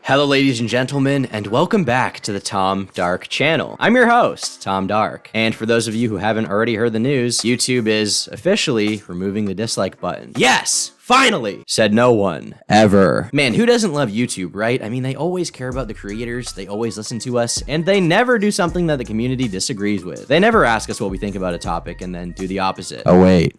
Hello ladies and gentlemen, and welcome back to the Tom Dark channel. I'm your host, Tom Dark, and for those of you who haven't already heard the news, YouTube is officially removing the dislike button. Yes! Finally! Said no one. Ever. Man, who doesn't love YouTube, right? I mean, they always care about the creators, they always listen to us, and they never do something that the community disagrees with. They never ask us what we think about a topic and then do the opposite. Oh wait.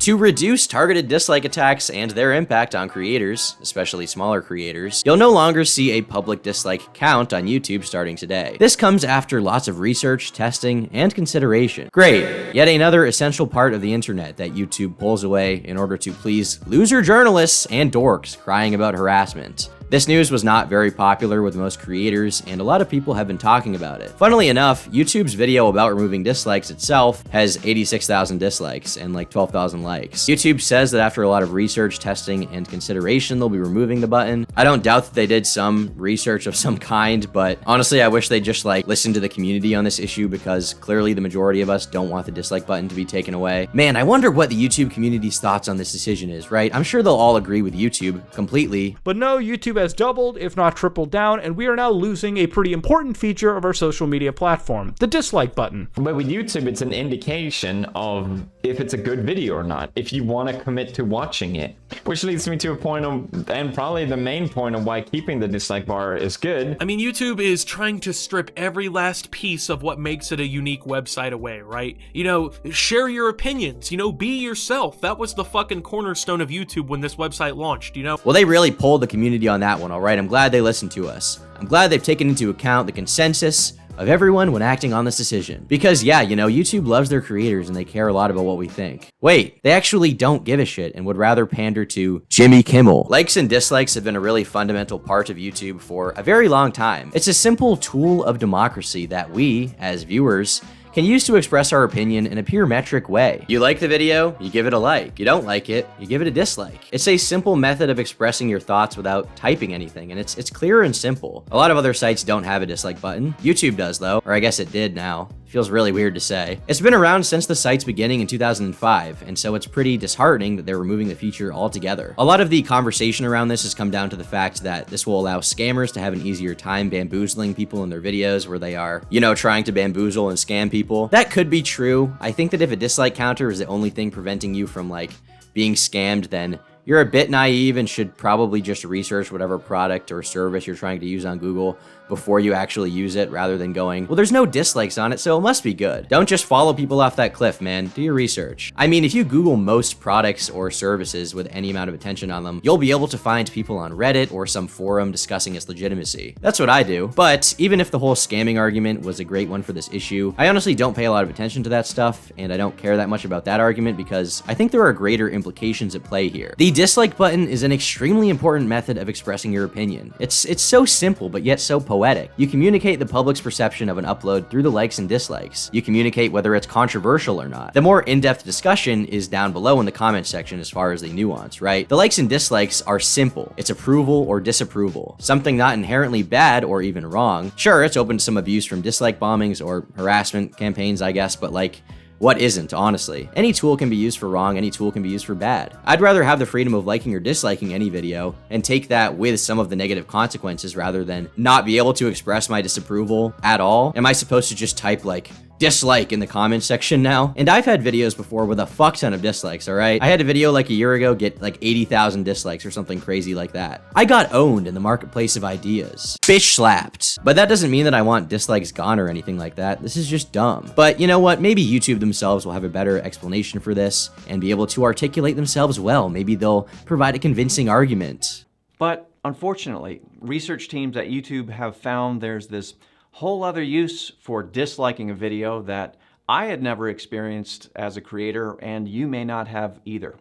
To reduce targeted dislike attacks and their impact on creators, especially smaller creators, you'll no longer see a public dislike count on YouTube starting today. This comes after lots of research, testing, and consideration. Great, yet another essential part of the internet that YouTube pulls away in order to please loser journalists and dorks crying about harassment. This news was not very popular with most creators, and a lot of people have been talking about it. Funnily enough, YouTube's video about removing dislikes itself has 86,000 dislikes and like 12,000 likes. YouTube says that after a lot of research, testing, and consideration, they'll be removing the button. I don't doubt that they did some research of some kind, but honestly, I wish they just like listened to the community on this issue because clearly the majority of us don't want the dislike button to be taken away. Man, I wonder what the YouTube community's thoughts on this decision is, right? I'm sure they'll all agree with YouTube completely. But no, YouTube has doubled, if not tripled down, and we are now losing a pretty important feature of our social media platform, the dislike button. But with YouTube, it's an indication of if it's a good video or not, if you want to commit to watching it. Which leads me to a point of, and probably the main point of why keeping the dislike bar is good. I mean, YouTube is trying to strip every last piece of what makes it a unique website away, right? You know, share your opinions, you know, be yourself. That was the fucking cornerstone of YouTube when this website launched, you know? Well, they really pulled the community on that one, all right? I'm glad they listened to us. I'm glad they've taken into account the consensus of everyone when acting on this decision. Because yeah, you know, YouTube loves their creators and they care a lot about what we think. Wait, they actually don't give a shit and would rather pander to Jimmy Kimmel. Likes and dislikes have been a really fundamental part of YouTube for a very long time. It's a simple tool of democracy that we, as viewers, can use to express our opinion in a pure metric way. You like the video, you give it a like. You don't like it, you give it a dislike. It's a simple method of expressing your thoughts without typing anything, and it's clear and simple. A lot of other sites don't have a dislike button. YouTube does though, or I guess it did now. Feels really weird to say. It's been around since the site's beginning in 2005, and so it's pretty disheartening that they're removing the feature altogether. A lot of the conversation around this has come down to the fact that this will allow scammers to have an easier time bamboozling people in their videos where they are, you know, trying to bamboozle and scam people. That could be true. I think that if a dislike counter is the only thing preventing you from like being scammed, then you're a bit naive and should probably just research whatever product or service you're trying to use on Google before you actually use it rather than going, well, there's no dislikes on it, so it must be good. Don't just follow people off that cliff, man. Do your research. I mean, if you Google most products or services with any amount of attention on them, you'll be able to find people on Reddit or some forum discussing its legitimacy. That's what I do. But even if the whole scamming argument was a great one for this issue, I honestly don't pay a lot of attention to that stuff, and I don't care that much about that argument because I think there are greater implications at play here. The dislike button is an extremely important method of expressing your opinion. It's so simple, but yet so poetic. You communicate the public's perception of an upload through the likes and dislikes. You communicate whether it's controversial or not. The more in-depth discussion is down below in the comments section as far as the nuance, right? The likes and dislikes are simple. It's approval or disapproval. Something not inherently bad or even wrong. Sure, it's open to some abuse from dislike bombings or harassment campaigns, I guess, but like, what isn't, honestly? Any tool can be used for wrong, any tool can be used for bad. I'd rather have the freedom of liking or disliking any video and take that with some of the negative consequences rather than not be able to express my disapproval at all. Am I supposed to just type like dislike in the comments section now? And I've had videos before with a fuck ton of dislikes, all right? I had a video like a year ago get like 80,000 dislikes or something crazy like that. I got owned in the marketplace of ideas. Bitch slapped. But that doesn't mean that I want dislikes gone or anything like that. This is just dumb. But you know what? Maybe YouTube themselves will have a better explanation for this and be able to articulate themselves well. Maybe they'll provide a convincing argument. But unfortunately, research teams at YouTube have found there's this whole other use for disliking a video that I had never experienced as a creator, and you may not have either.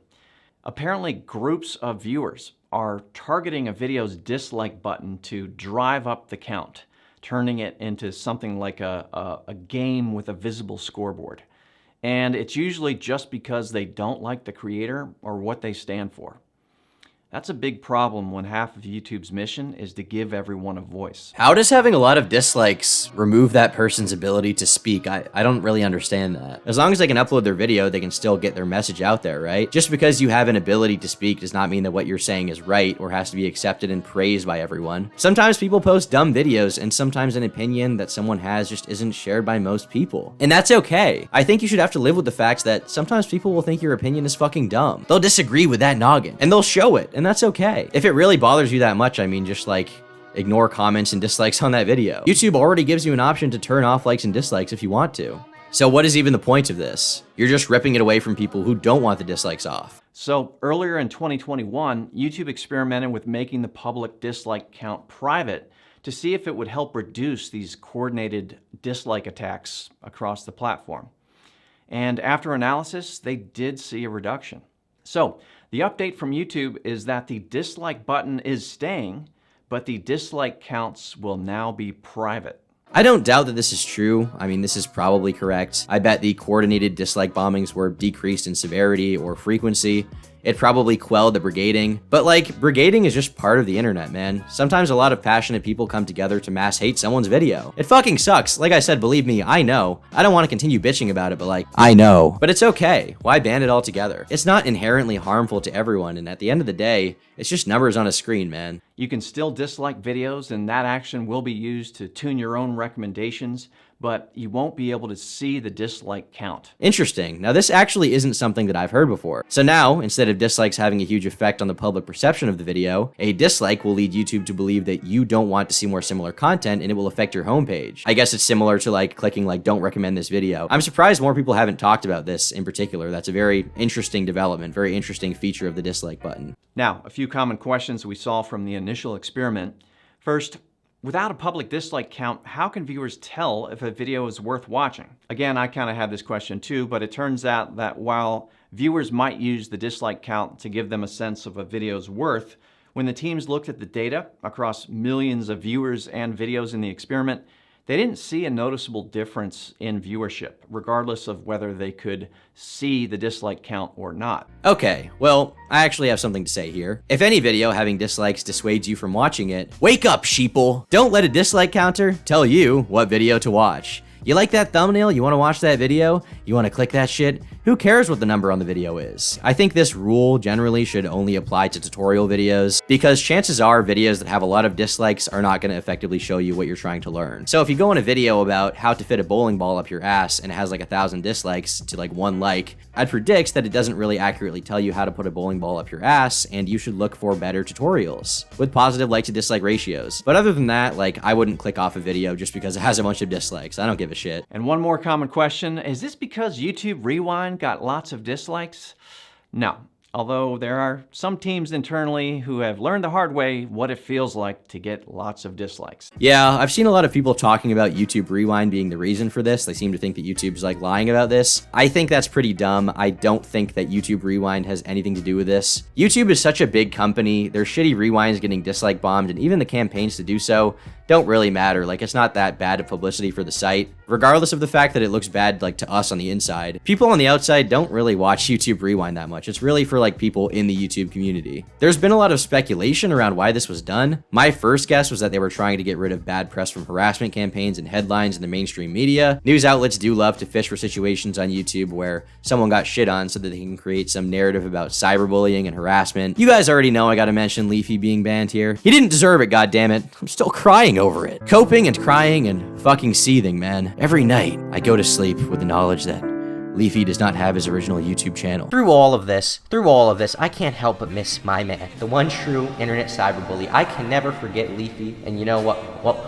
Apparently, groups of viewers are targeting a video's dislike button to drive up the count, turning it into something like a game with a visible scoreboard. And it's usually just because they don't like the creator or what they stand for. That's a big problem when half of YouTube's mission is to give everyone a voice. How does having a lot of dislikes remove that person's ability to speak? I don't really understand that. As long as they can upload their video, they can still get their message out there, right? Just because you have an ability to speak does not mean that what you're saying is right or has to be accepted and praised by everyone. Sometimes people post dumb videos, and sometimes an opinion that someone has just isn't shared by most people. And that's okay. I think you should have to live with the fact that sometimes people will think your opinion is fucking dumb. They'll disagree with that noggin, and they'll show it, and that's okay. If it really bothers you that much, I mean, just like, ignore comments and dislikes on that video. YouTube already gives you an option to turn off likes and dislikes if you want to. So what is even the point of this? You're just ripping it away from people who don't want the dislikes off. So earlier in 2021, YouTube experimented with making the public dislike count private to see if it would help reduce these coordinated dislike attacks across the platform. And after analysis, they did see a reduction. So the update from YouTube is that the dislike button is staying, but the dislike counts will now be private. I don't doubt that this is true. I mean, this is probably correct. I bet the coordinated dislike bombings were decreased in severity or frequency. It probably quelled the brigading. But like, brigading is just part of the internet, man. Sometimes a lot of passionate people come together to mass hate someone's video. It fucking sucks. Like I said, believe me, I know. I don't want to continue bitching about it, but like, I know. But it's okay. Why ban it altogether? It's not inherently harmful to everyone, and at the end of the day, it's just numbers on a screen, man. You can still dislike videos, and that action will be used to tune your own recommendations, but you won't be able to see the dislike count. Interesting. Now, this actually isn't something that I've heard before. So now, instead of dislikes having a huge effect on the public perception of the video, a dislike will lead YouTube to believe that you don't want to see more similar content, and it will affect your homepage. I guess it's similar to like clicking like don't recommend this video. I'm surprised more people haven't talked about this in particular. That's a very interesting development, very interesting feature of the dislike button. Now, a few common questions we saw from the initial experiment. First, without a public dislike count, how can viewers tell if a video is worth watching? Again, I kind of had this question too, but it turns out that while viewers might use the dislike count to give them a sense of a video's worth, when the teams looked at the data across millions of viewers and videos in the experiment, they didn't see a noticeable difference in viewership, regardless of whether they could see the dislike count or not. Okay, well, I actually have something to say here. If any video having dislikes dissuades you from watching it, wake up, sheeple! Don't let a dislike counter tell you what video to watch. You like that thumbnail? You want to watch that video? You want to click that shit? Who cares what the number on the video is? I think this rule generally should only apply to tutorial videos, because chances are videos that have a lot of dislikes are not going to effectively show you what you're trying to learn. So if you go in a video about how to fit a bowling ball up your ass and it has like 1,000 dislikes to like 1 like, I'd predict that it doesn't really accurately tell you how to put a bowling ball up your ass, and you should look for better tutorials with positive like to dislike ratios. But other than that, like, I wouldn't click off a video just because it has a bunch of dislikes. I don't give a shit. And one more common question, is this because YouTube Rewind got lots of dislikes? No. Although there are some teams internally who have learned the hard way what it feels like to get lots of dislikes. Yeah, I've seen a lot of people talking about YouTube Rewind being the reason for this. They seem to think that YouTube's like lying about this. I think that's pretty dumb. I don't think that YouTube Rewind has anything to do with this. YouTube is such a big company. Their shitty rewinds getting dislike bombed, and even the campaigns to do so don't really matter. Like, it's not that bad of publicity for the site, regardless of the fact that it looks bad like to us on the inside. People on the outside don't really watch YouTube Rewind that much. It's really for like people in the YouTube community. There's been a lot of speculation around why this was done. My first guess was that they were trying to get rid of bad press from harassment campaigns and headlines in the mainstream media. News outlets do love to fish for situations on YouTube where someone got shit on so that they can create some narrative about cyberbullying and harassment. You guys already know I gotta mention Leafy being banned here. He didn't deserve it, goddammit. I'm still crying over it. Coping and crying and fucking seething, man. Every night, I go to sleep with the knowledge that Leafy does not have his original YouTube channel. Through all of this, I can't help but miss my man, the one true internet cyberbully. I can never forget Leafy, and you know what?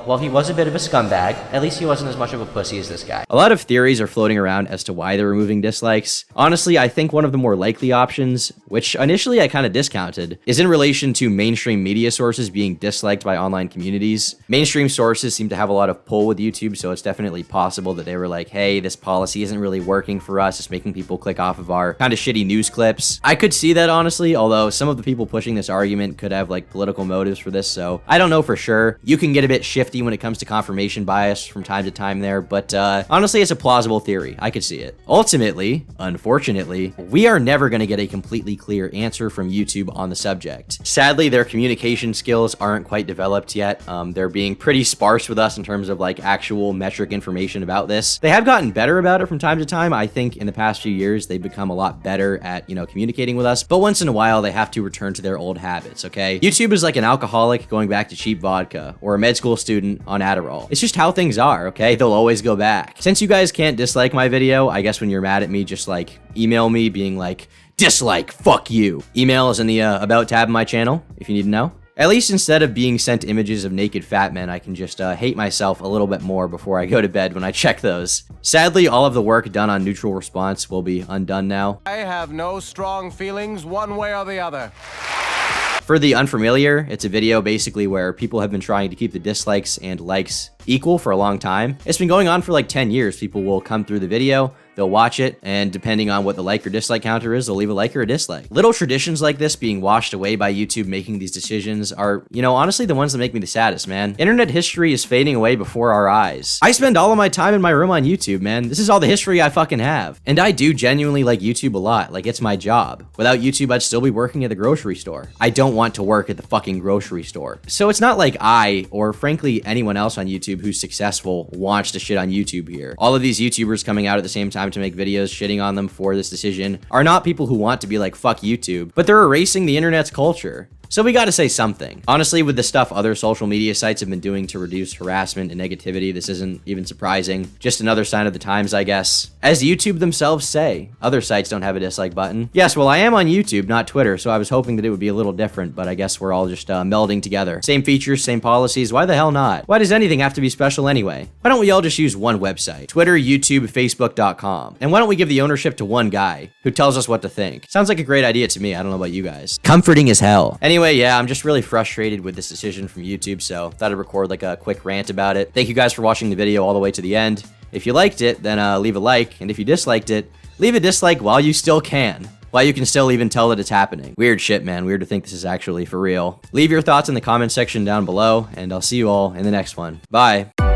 Well, he was a bit of a scumbag. At least he wasn't as much of a pussy as this guy. A lot of theories are floating around as to why they're removing dislikes. Honestly, I think one of the more likely options, which initially I kind of discounted, is in relation to mainstream media sources being disliked by online communities. Mainstream sources seem to have a lot of pull with YouTube, so it's definitely possible that they were like, hey, this policy isn't really working for for us. It's making people click off of our kind of shitty news clips. I could see that, honestly, although some of the people pushing this argument could have like political motives for this, so I don't know for sure. You can get a bit shifty when it comes to confirmation bias from time to time there, but honestly, it's a plausible theory. I could see it. Ultimately, unfortunately, we are never going to get a completely clear answer from YouTube on the subject. Sadly, their communication skills aren't quite developed yet. They're being pretty sparse with us in terms of like actual metric information about this. They have gotten better about it from time to time. I think in the past few years, they've become a lot better at, communicating with us, but once in a while, they have to return to their old habits, okay? YouTube is like an alcoholic going back to cheap vodka, or a med school student on Adderall. It's just how things are, okay? They'll always go back. Since you guys can't dislike my video, I guess when you're mad at me, just like email me being like, dislike, fuck you. Email is in the about tab of my channel, if you need to know. At least instead of being sent images of naked fat men, I can just hate myself a little bit more before I go to bed when I check those. Sadly, all of the work done on neutral response will be undone now. I have no strong feelings one way or the other. For the unfamiliar, it's a video basically where people have been trying to keep the dislikes and likes equal for a long time. It's been going on for like 10 years. People will come through the video, they'll watch it, and depending on what the like or dislike counter is, they'll leave a like or a dislike. Little traditions like this being washed away by YouTube making these decisions are, honestly the ones that make me the saddest, man. Internet history is fading away before our eyes. I spend all of my time in my room on YouTube, man. This is all the history I fucking have. And I do genuinely like YouTube a lot. Like, it's my job. Without YouTube, I'd still be working at the grocery store. I don't want to work at the fucking grocery store. So it's not like I, or frankly anyone else on YouTube who's successful, wants to shit on YouTube here. All of these YouTubers coming out at the same time to make videos shitting on them for this decision are not people who want to be like, fuck YouTube, but they're erasing the internet's culture. So we gotta say something. Honestly, with the stuff other social media sites have been doing to reduce harassment and negativity, this isn't even surprising. Just another sign of the times, I guess. As YouTube themselves say, other sites don't have a dislike button. Yes, well, I am on YouTube, not Twitter, so I was hoping that it would be a little different, but I guess we're all just melding together. Same features, same policies, why the hell not? Why does anything have to be special anyway? Why don't we all just use one website? Twitter, YouTube, Facebook.com. And why don't we give the ownership to one guy who tells us what to think? Sounds like a great idea to me, I don't know about you guys. Comforting as hell. Anyway, yeah, I'm just really frustrated with this decision from YouTube, so thought I'd record like a quick rant about it. Thank you guys for watching the video all the way to the end. If you liked it, then leave a like, and if you disliked it, leave a dislike while you still can. While you can still even tell that it's happening. Weird shit, man. Weird to think this is actually for real. Leave your thoughts in the comment section down below, and I'll see you all in the next one. Bye.